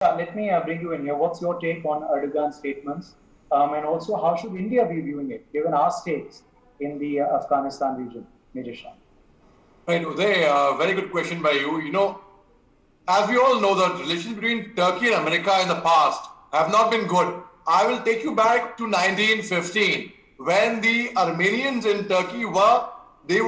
Let me bring you in here. What's your take on Erdogan's statements? And also, how should India be viewing it, given our stakes in the Afghanistan region? Major Shah. Right, Uday, very good question by you. As we all know, the relations between Turkey and America in the past have not been good. I will take you back to 1915 when the Armenians in Turkey it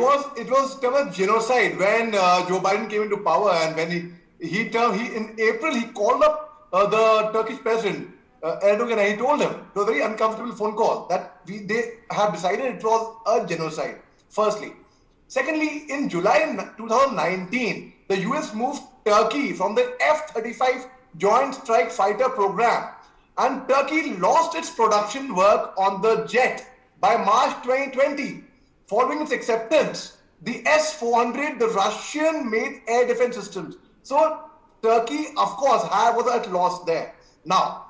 was termed as genocide when Joe Biden came into power, and when in April he called up the Turkish president Erdogan, and he told him, it was a very uncomfortable phone call, that they have decided it was a genocide. Firstly. Secondly, in July 2019, the US moved Turkey from the F-35 Joint Strike Fighter program, and Turkey lost its production work on the jet by March 2020. Following its acceptance, the S-400, the Russian-made air defense systems. So Turkey, of course, was at loss there. Now,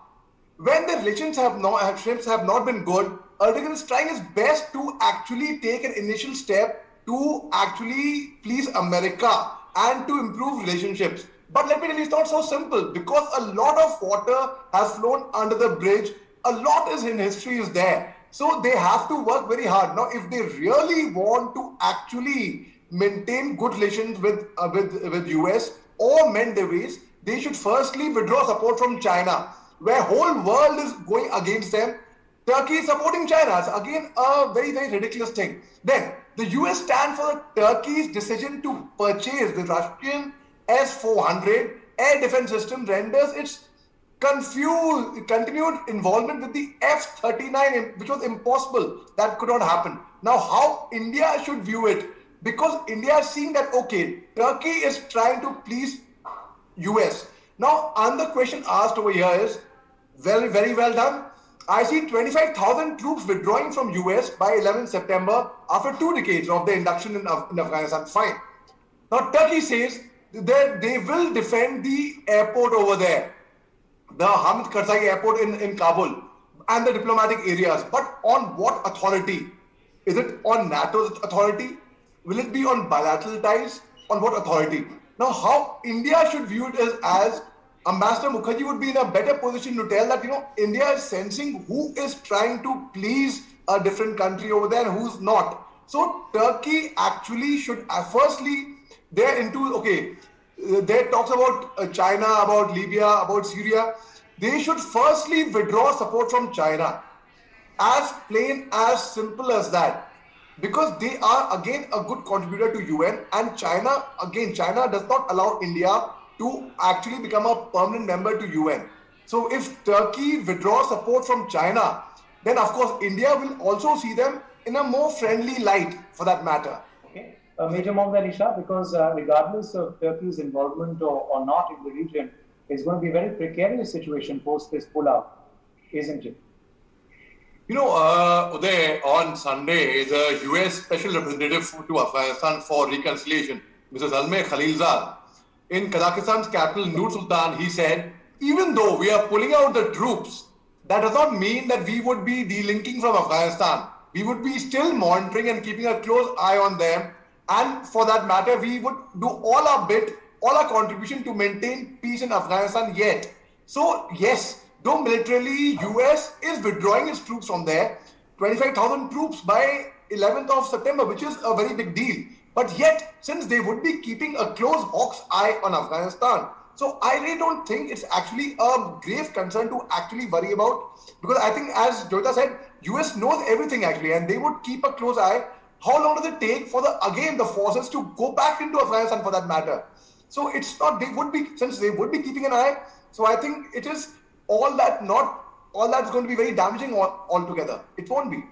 when the relations have not been good, Erdogan is trying his best to actually take an initial step to actually please America and to improve relationships. But let me tell you, it's not so simple, because a lot of water has flown under the bridge. A lot in history is there. So they have to work very hard. Now, if they really want to actually maintain good relations with US or mend their ways, they should firstly withdraw support from China, where whole world is going against them. Turkey is supporting China. It's again a very, very ridiculous thing. Then the US stand for Turkey's decision to purchase the Russian S-400 air defense system renders its continued involvement with the F-39, which was impossible. That could not happen. Now, how India should view it? Because India is seeing that, okay, Turkey is trying to please US. Now, another question asked over here is, very, very well done. I see 25,000 troops withdrawing from US by 11 September after 2 decades of their induction in Afghanistan. Fine. Now, Turkey says that they will defend the airport over there, the Hamid Karzai airport in Kabul, and the diplomatic areas. But on what authority? Is it on NATO's authority? Will it be on bilateral ties? On what authority? Now, how India should view it is, as Ambassador Mukherjee would be in a better position to tell that, India is sensing who is trying to please a different country over there and who's not. So Turkey actually should, firstly, they're into, okay, there talks about China, about Libya, about Syria. They should firstly withdraw support from China. As plain, as simple as that. Because they are, again, a good contributor to UN, and China does not allow India to actually become a permanent member to UN. So if Turkey withdraws support from China, then of course India will also see them in a more friendly light, for that matter. Okay. Major Mohammad Ali Shah, because regardless of Turkey's involvement or not in the region, it's going to be a very precarious situation post this pullout, isn't it? Uday, on Sunday, the US Special Representative to Afghanistan for Reconciliation, Mr. Zalmay Khalilzad, in Kazakhstan's capital, Nur Sultan, he said, even though we are pulling out the troops, that does not mean that we would be delinking from Afghanistan. We would be still monitoring and keeping a close eye on them. And for that matter, we would do all our contribution to maintain peace in Afghanistan yet. So, yes, though militarily, US is withdrawing its troops from there, 25,000 troops by 11th of September, which is a very big deal. But yet, since they would be keeping a close hawk's eye on Afghanistan, so I really don't think it's actually a grave concern to actually worry about. Because I think, as Jyota said, US knows everything actually, and they would keep a close eye. How long does it take for the forces to go back into Afghanistan, for that matter? So it's not, since they would be keeping an eye, so I think it is all that's going to be very damaging altogether. It won't be.